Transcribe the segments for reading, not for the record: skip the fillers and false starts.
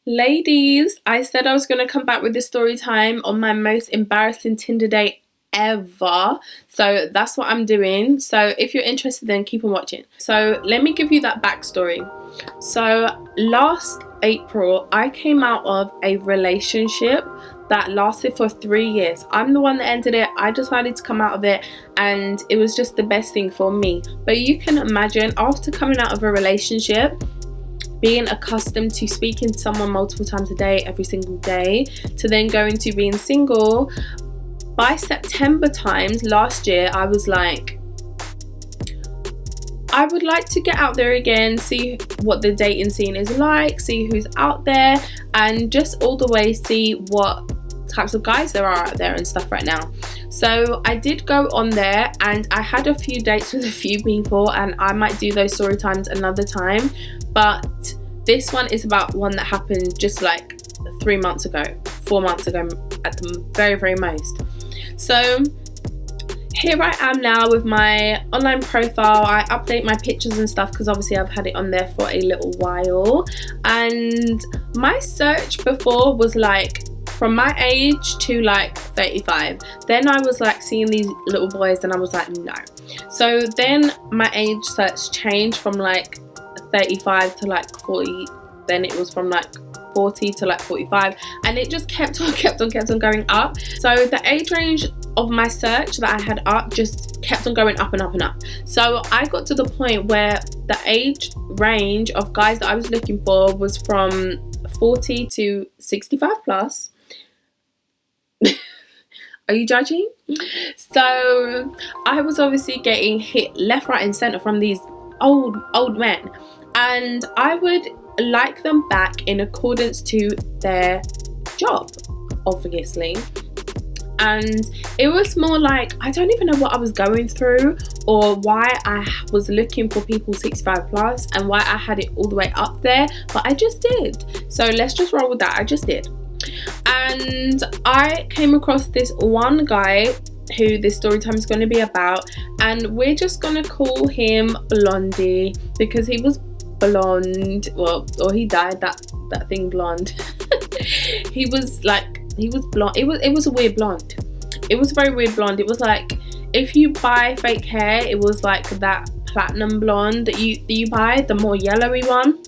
Ladies, I said I was going to come back with the story time on my most embarrassing Tinder date ever. So that's what I'm doing. So if you're interested, then keep on watching. So let me give you that backstory. So last April, I came out of a relationship that lasted for 3 years. I'm the one that ended it. I decided to come out of it, and it was just the best thing for me. But you can imagine, after coming out of a relationship, being accustomed to speaking to someone multiple times a day, every single day, to then going to being single, by September times last year, I was like, I would like to get out there again, see what the dating scene is like, see who's out there, and just all the way see what types of guys there are out there and stuff right now. So I did go on there, and I had a few dates with a few people, and I might do those story times another time. But this one is about one that happened just like 4 months ago at the very, very most. So here I am now with my online profile. I update my pictures and stuff because obviously I've had it on there for a little while. And my search before was like from my age to like 35. Then I was like seeing these little boys and I was like, no. So then my age search changed from like 35 to like 40. Then it was from like 40 to like 45, and it just kept on going up. So the age range of my search that I had up just kept on going up and up and up. So I got to the point where the age range of guys that I was looking for was from 40 to 65 plus. Are you judging? So I was obviously getting hit left, right and centre from these old men, and I would like them back in accordance to their job, obviously. And it was more like, I don't even know what I was going through or why I was looking for people 65 plus and why I had it all the way up there, but I just did. So let's just roll with that. I just did. And I came across this one guy who this story time is going to be about, and we're just going to call him Blondie because he was blonde, well, or he dyed that thing blonde. he was blonde. It was a weird blonde. It was a very weird blonde. It was like, if you buy fake hair, it was like that platinum blonde that you buy, the more yellowy one.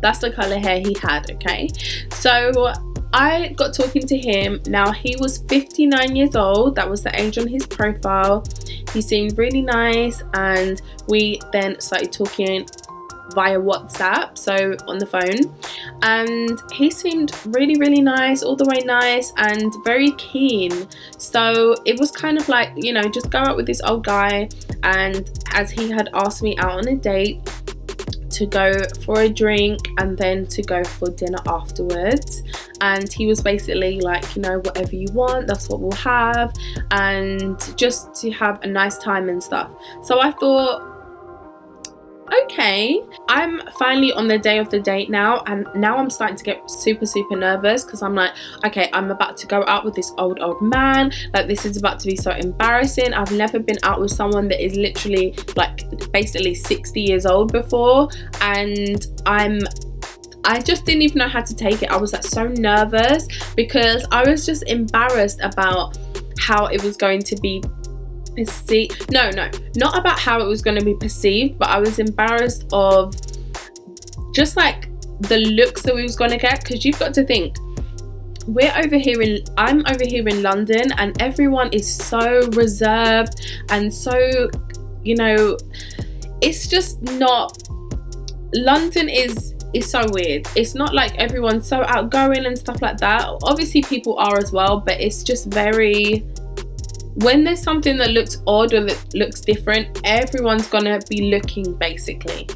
That's the color hair he had. Okay, so I got talking to him. Now he was 59 years old. That was the age on his profile. He seemed really nice, and we then started talking via WhatsApp, so on the phone, and he seemed really, really nice, all the way nice and very keen. So it was kind of like, you know, just go out with this old guy, and as he had asked me out on a date to go for a drink and then to go for dinner afterwards, and he was basically like, you know, whatever you want, that's what we'll have, and just to have a nice time and stuff. So I thought, okay, I'm finally on the day of the date now, and now I'm starting to get super nervous because I'm like, okay, I'm about to go out with this old man. Like, this is about to be so embarrassing. I've never been out with someone that is literally like basically 60 years old before, and I just didn't even know how to take it. I was like so nervous because I was just embarrassed about how it was going to be perceived. No, not about how it was going to be perceived, but I was embarrassed of just like the looks that we was going to get, because you've got to think, I'm over here in London, and everyone is so reserved and so, you know, it's just not, London is so weird. It's not like everyone's so outgoing and stuff like that. Obviously people are as well, but it's just very, when there's something that looks odd or that looks different, everyone's gonna be looking basically.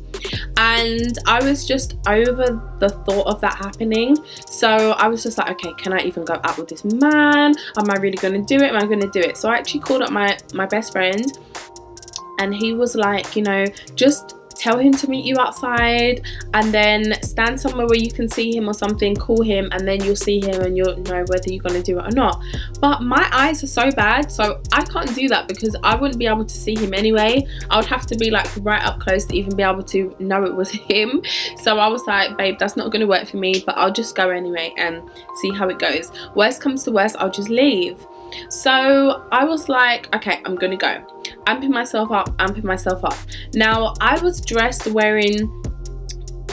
And I was just over the thought of that happening. So I was just like, okay, can I even go out with this man? Am I really gonna do it? Am I gonna do it? So I actually called up my best friend, and he was like, you know, just tell him to meet you outside, and then stand somewhere where you can see him or something, call him, and then you'll see him and you'll know whether you're going to do it or not. But my eyes are so bad, so I can't do that because I wouldn't be able to see him anyway. I would have to be like right up close to even be able to know it was him. So I was like, babe, that's not going to work for me, but I'll just go anyway and see how it goes. Worst comes to worst, I'll just leave. So I was like, okay, I'm gonna go. Amping myself up. Now I was dressed wearing,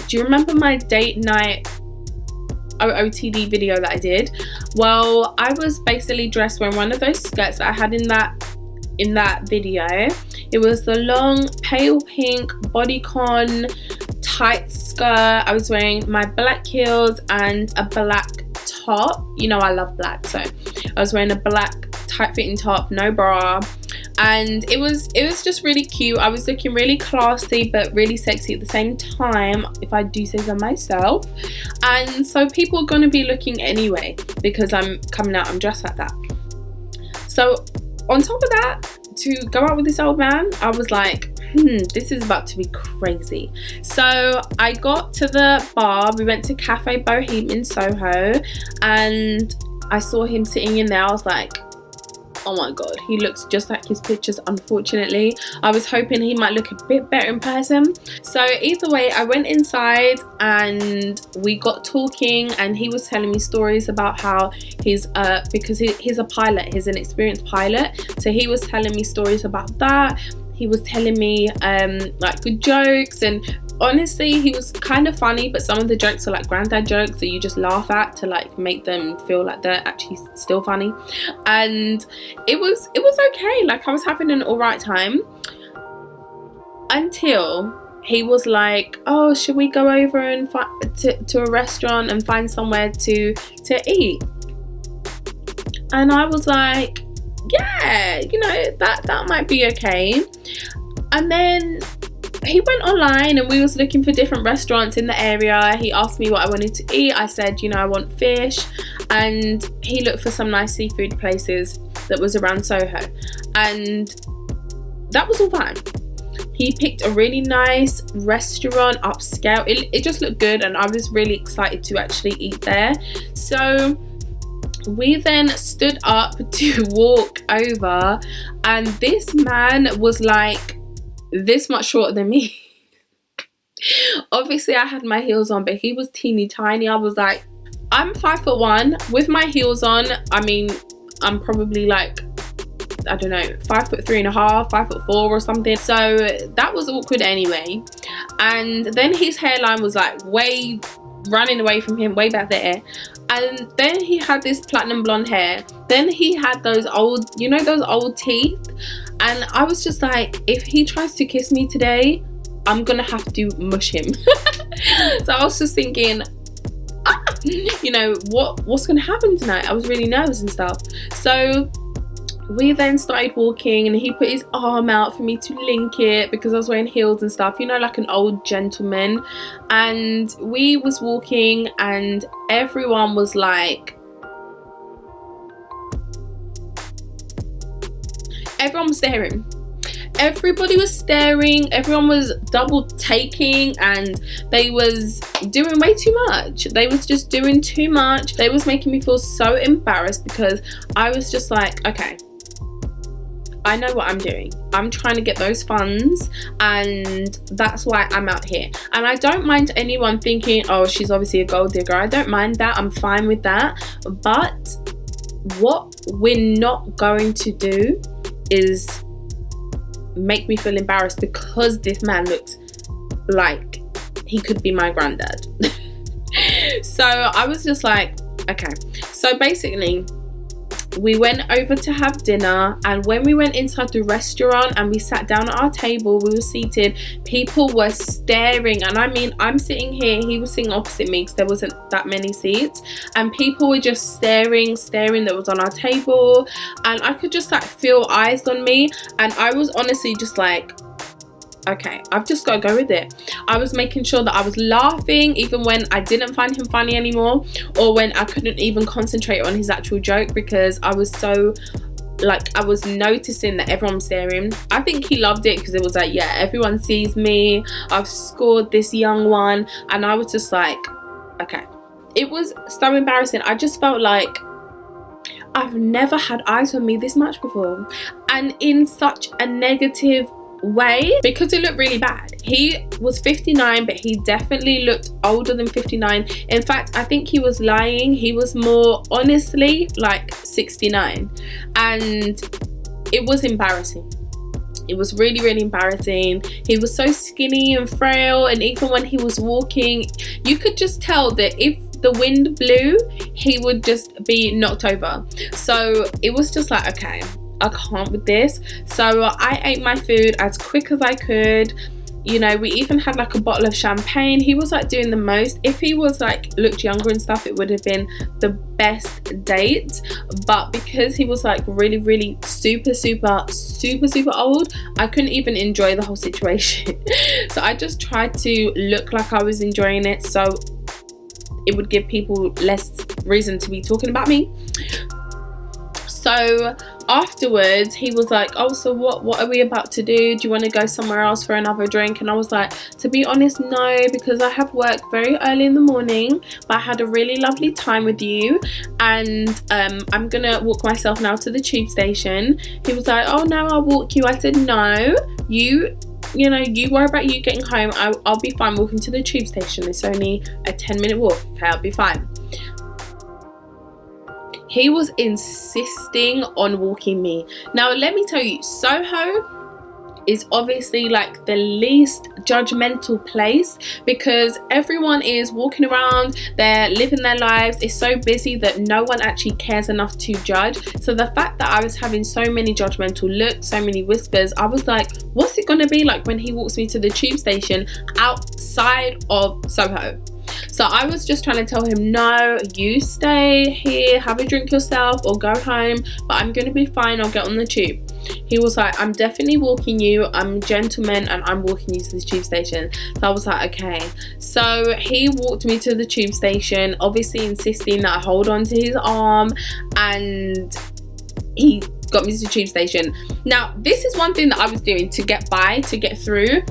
do you remember my date night OOTD video that I did? Well, I was basically dressed wearing one of those skirts that I had in that video. It was the long pale pink bodycon tight skirt. I was wearing my black heels and a black top. You know I love black, so I was wearing a black tight fitting top, no bra, and it was just really cute. I was looking really classy but really sexy at the same time, if I do say so myself. And so people are going to be looking anyway because I'm coming out, I'm dressed like that. So on top of that, to go out with this old man, I was like, this is about to be crazy. So I got to the bar. We went to Cafe Boheme in Soho, and I saw him sitting in there. I was like, oh my god, he looks just like his pictures. Unfortunately, I was hoping he might look a bit better in person. So either way, I went inside and we got talking, and he was telling me stories about how he's because he's a pilot, he's an experienced pilot, so he was telling me stories about that. He was telling me like good jokes, and honestly he was kind of funny, but some of the jokes are like granddad jokes that you just laugh at to like make them feel like they're actually still funny. And it was okay, like I was having an alright time until he was like, oh, should we go over and to a restaurant and find somewhere to eat? And I was like, yeah, you know, that might be okay. And then he went online and we was looking for different restaurants in the area. He asked me what I wanted to eat. I said, you know, I want fish, and he looked for some nice seafood places that was around Soho, and that was all fine. He picked a really nice restaurant, upscale. It just looked good, and I was really excited to actually eat there. So we then stood up to walk over, and this man was like this much shorter than me. Obviously I had my heels on, but he was teeny tiny. I was like, I'm 5'1" with my heels on. I mean, I'm probably like, I don't know, 5'3.5", 5'4" or something. So that was awkward anyway. And then his hairline was like way running away from him, way back there. And then he had this platinum blonde hair. Then he had those old, you know, those old teeth. And I was just like, if he tries to kiss me today, I'm gonna have to mush him. So I was just thinking, you know, what's gonna happen tonight? I was really nervous and stuff. So we then started walking, and he put his arm out for me to link it because I was wearing heels and stuff, you know, like an old gentleman. And we was walking, and everyone was like, everyone was staring. Everybody was staring, everyone was double taking, and they was doing way too much. They was just doing too much. They was making me feel so embarrassed because I was just like, okay, I know what I'm doing. I'm trying to get those funds, and that's why I'm out here. And I don't mind anyone thinking, oh, she's obviously a gold digger. I don't mind that. I'm fine with that. But what we're not going to do is make me feel embarrassed because this man looks like he could be my granddad. So I was just like, okay. So basically we went over to have dinner, and when we went inside the restaurant and we sat down at our table, we were seated, people were staring. And I mean, I'm sitting here, he was sitting opposite me because there wasn't that many seats, and people were just staring that was on our table, and I could just like feel eyes on me. And I was honestly just like, okay, I've just got to go with it. I was making sure that I was laughing even when I didn't find him funny anymore, or when I couldn't even concentrate on his actual joke because I was so like I was noticing that everyone was staring. I think he loved it because it was like, yeah, everyone sees me, I've scored this young one. And I was just like, okay. It was so embarrassing. I just felt like I've never had eyes on me this much before, and in such a negative way, because it looked really bad. He was 59, but he definitely looked older than 59. In fact, I think he was lying. He was more honestly like 69, and it was embarrassing. It was really, really embarrassing. He was so skinny and frail, and even when he was walking, you could just tell that if the wind blew, he would just be knocked over. So it was just like, okay, I can't with this. So I ate my food as quick as I could. You know, we even had like a bottle of champagne. He was like doing the most. If he was like looked younger and stuff, it would have been the best date. But because he was like really, really super old, I couldn't even enjoy the whole situation. So I just tried to look like I was enjoying it, so it would give people less reason to be talking about me. So afterwards he was like, oh, so what are we about to do? Do you want to go somewhere else for another drink? And I was like, to be honest, no, because I have work very early in the morning, but I had a really lovely time with you, and I'm gonna walk myself now to the tube station. He was like, oh no, I'll walk you. I said, no, you worry about you getting home. I'll be fine walking to the tube station. It's only a 10-minute walk. Okay, I'll be fine. He was insisting on walking me. Now, let me tell you, Soho is obviously like the least judgmental place, because everyone is walking around, they're living their lives. It's so busy that no one actually cares enough to judge. So the fact that I was having so many judgmental looks, so many whispers, I was like, what's it gonna be like when he walks me to the tube station outside of Soho? So I was just trying to tell him, no, you stay here, have a drink yourself, or go home, but I'm going to be fine, I'll get on the tube. He was like, I'm definitely walking you, I'm a gentleman, and I'm walking you to the tube station. So I was like, okay. So he walked me to the tube station, obviously insisting that I hold on to his arm, and he got me to the tube station. Now, this is one thing that I was doing to get by, to get through,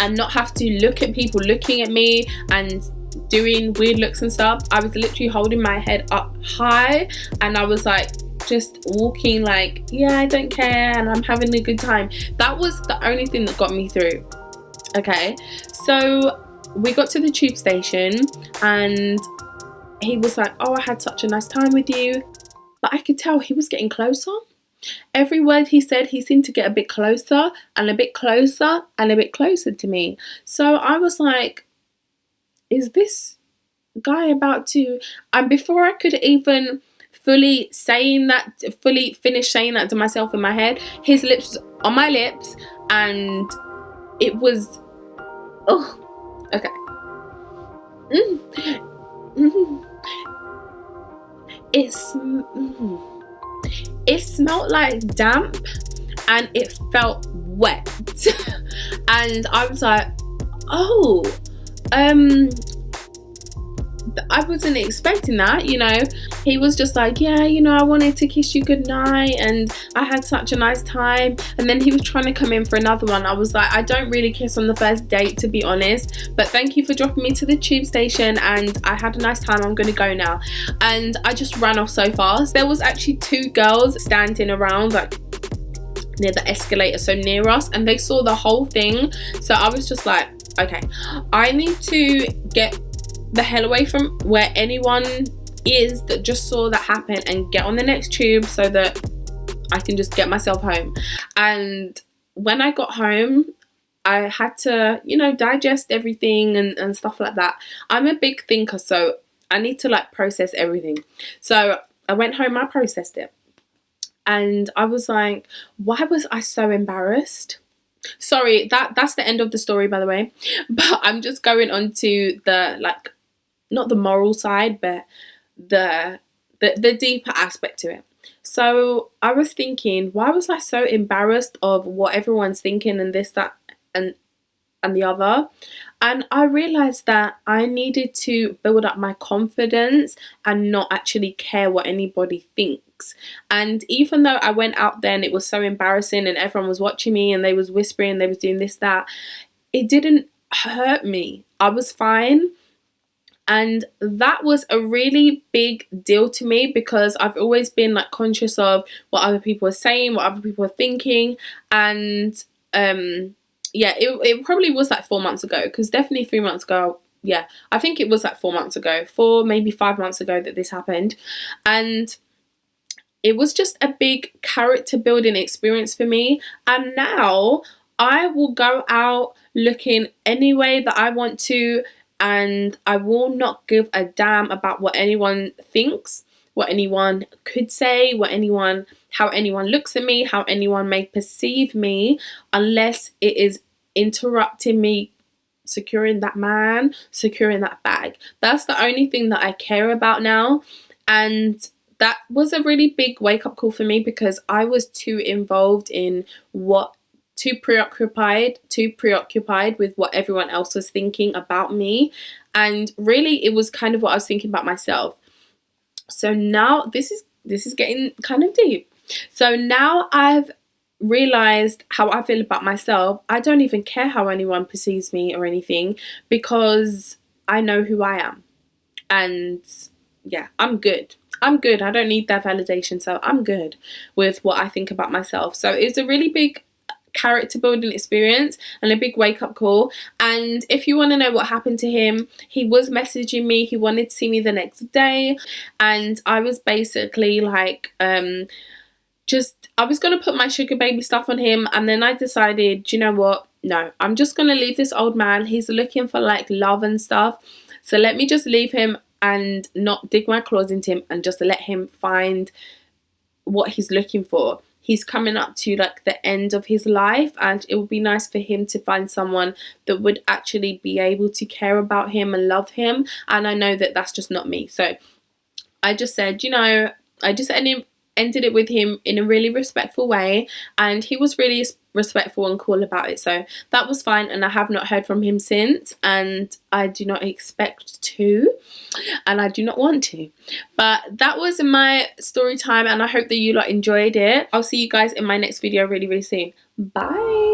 and not have to look at people looking at me and doing weird looks and stuff. I was literally holding my head up high, and I was like just walking like, yeah, I don't care, and I'm having a good time. That was the only thing that got me through. Okay, so we got to the tube station, and he was like, oh, I had such a nice time with you. But I could tell he was getting closer. Every word he said, he seemed to get a bit closer and a bit closer and a bit closer to me. So I was like, is this guy about to... And before I could even fully finish saying that to myself in my head, his lips was on my lips, and it was... Oh, okay. It smelled like damp, and it felt wet. And I was like, oh, I wasn't expecting that, you know. He was just like, yeah, you know, I wanted to kiss you goodnight, and I had such a nice time. And then he was trying to come in for another one. I was like, I don't really kiss on the first date, to be honest, but thank you for dropping me to the tube station, and I had a nice time, I'm gonna go now. And I just ran off so fast. There was actually 2 girls standing around like near the escalator, so near us, and they saw the whole thing. So I was just like, okay, I need to get the hell away from where anyone is that just saw that happen, and get on the next tube so that I can just get myself home. And when I got home, I had to, you know, digest everything and stuff like that. I'm a big thinker, so I need to like process everything. So I went home, I processed it, and I was like, why was I so embarrassed? Sorry, that's the end of the story, by the way. But I'm just going on to the, like, not the moral side, but the deeper aspect to it. So I was thinking, why was I so embarrassed of what everyone's thinking, and this, that, and the other? And I realized that I needed to build up my confidence and not actually care what anybody thinks. weeks. And even though I went out there and it was so embarrassing and everyone was watching me and they was whispering, they was doing this, that, it didn't hurt me. I was fine. And that was a really big deal to me, because I've always been like conscious of what other people are saying, what other people are thinking. And yeah, it probably was like 4 months ago, because definitely 3 months ago, yeah, I think it was like 4 months ago, 4 maybe 5 months ago that this happened. And it was just a big character building experience for me. And now I will go out looking any way that I want to, and I will not give a damn about what anyone thinks, what anyone could say, how anyone looks at me, how anyone may perceive me, unless it is interrupting me securing that man, securing that bag. That's the only thing that I care about now. And that was a really big wake-up call for me, because I was too involved in too preoccupied with what everyone else was thinking about me. And really, it was kind of what I was thinking about myself. So now this is getting kind of deep. So now I've realized how I feel about myself. I don't even care how anyone perceives me or anything, because I know who I am. And yeah, I'm good. I don't need that validation. So I'm good with what I think about myself. So it's a really big character building experience and a big wake-up call. And if you want to know what happened to him, he was messaging me, he wanted to see me the next day, and I was basically like I was going to put my sugar baby stuff on him, and then I decided, you know what, no, I'm just going to leave this old man. He's looking for like love and stuff, so let me just leave him and not dig my claws into him, and just let him find what he's looking for. He's coming up to like the end of his life, and it would be nice for him to find someone that would actually be able to care about him and love him. And I know that that's just not me. So I just said, you know, I just ended it with him in a really respectful way, and he was really respectful and cool about it. So that was fine, and I have not heard from him since, and I do not expect to, and I do not want to. But that was my story time, and I hope that you lot enjoyed it. I'll see you guys in my next video really, really soon. Bye.